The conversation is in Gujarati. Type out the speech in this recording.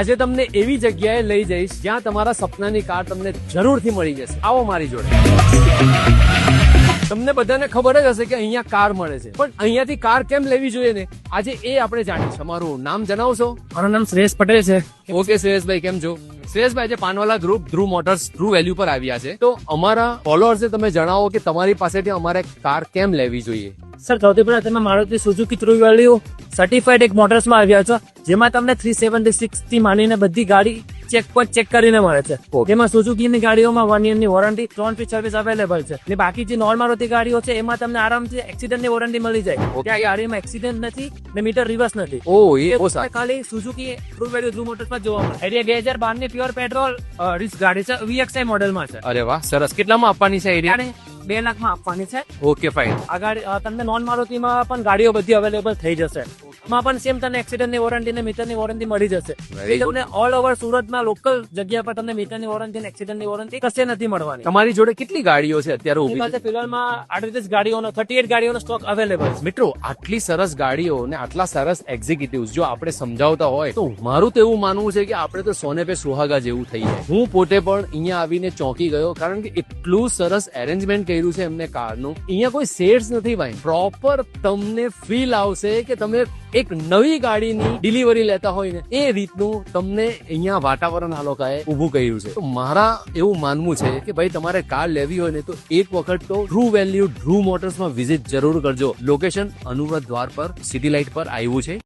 આજે તમને એવી જગ્યાએ લઈ જઈશ જ્યાં તમારા સપનાની કાર તમને જરૂરથી મળી જશે. આવો મારી જોડે. તમને બધાને ખબર જ હશે કે અહીંયા કાર મળે છે, પણ અહીંયાથી કાર કેમ લેવી જોઈએ ને આજે એ આપણે જાણીશું. તમારું નામ જણાવશો? મારું નામ શ્રેયસ પટેલ છે. ઓકે શ્રેયસભાઈ, કેમ છો? શ્રેયસભાઈ, આજે પાનવાલા ગ્રુપ ધ્રુવ મોટર્સ ટ્રુ વેલ્યુ પર આવ્યા છે, તો અમારા ફોલોઅર્સે તમે જણાવો કે તમારી પાસેથી અમારે કાર કેમ લેવી જોઈએ. સર, સૌથી પહેલા તમે Maruti Suzuki true value certified એક મોટર્સમાં આવ્યા છો, જેમાં તમને 376 થી માંડીને બધી ગાડી ચેક કરીને મળે છે. જેમાં સુઝુકીની ગાડીઓમાં 1 યરની વોરંટી, 3 ફ્રી સર્વિસ અવેલેબલ છે. ને બાકી જે નોન મારુતિ ગાડીઓ છે એમાં તમને આરામથી એક્સિડન્ટની વોરંટી મળી જાય. ત્યાં ગાડીમાં એક્સિડન્ટ નથી ને મીટર રિવર્સ નથી. ખાલી સુઝુકી ટ્રુ વેલ્યુ ધ્રુવ મોટર્સમાં જોવા મળે. 2012 ની પ્યોર પેટ્રોલ રિસ્ક ગાડી છે, VXI મોડેલમાં છે. અરે વાહ, સરસ. કેટલામાં આપવાની છે એરિયા? 2 લાખમાં આપવાની છે. Okay, fine. આ ગાડી તમને નોન મારુતિમાં પણ ગાડીઓ બધી અવેલેબલ થઈ જશે. માં પણ સેમ તમને એક્સિડન્ટની વોરંટી ને મીટરની વોરંટી મળી જશે. તમને ઓલ ઓવર સુરતમાં લોકલ જગ્યા પર તમને મીટરની વોરંટી ને એક્સિડન્ટની વોરંટી કશે નથી મળવાની. તમારી જોડે કેટલી ગાડીઓ છે અત્યારે ઊભી? પાસે ફિલહાલમાં 38 ગાડીઓનો 38 ગાડીઓનો સ્ટોક અવેલેબલ છે. મિત્રો, આટલી સરસ ગાડીઓ ને આટલા સરસ એક્ઝિક્યુટિવ્સ જો આપણે સમજાવતા હોય તો મારું તો એવું માનવું છે કે આપણે તો સોને પે સુહાગા જેવું થઈ જાય. હું પોતે પણ અહીંયા આવીને ચોંકી ગયો, કારણ કે એટલું સરસ એરેન્જમેન્ટ કર્યું છે એમને કારનું. અહીંયા કોઈ શેડ્સ નથી ભાઈ, પ્રોપર તમને ફીલ આવશે કે તમે એક નવી ગાડીની ડિલિવરી લેતા હોય ને એ રીતનું તમને અહીંયા વાતાવરણ આ લોકોએ ઉભું કર્યું છે. તો મારા એવું માનવું છે કે ભાઈ તમારે કાર લેવી હોય ને તો એક વખત તો ટ્રુ વેલ્યુ ધ્રુવ મોટર્સમાં વિઝિટ જરૂર કરજો. લોકેશન અનુવ્રત દ્વાર પર સિટી લાઇટ પર આવ્યું છે.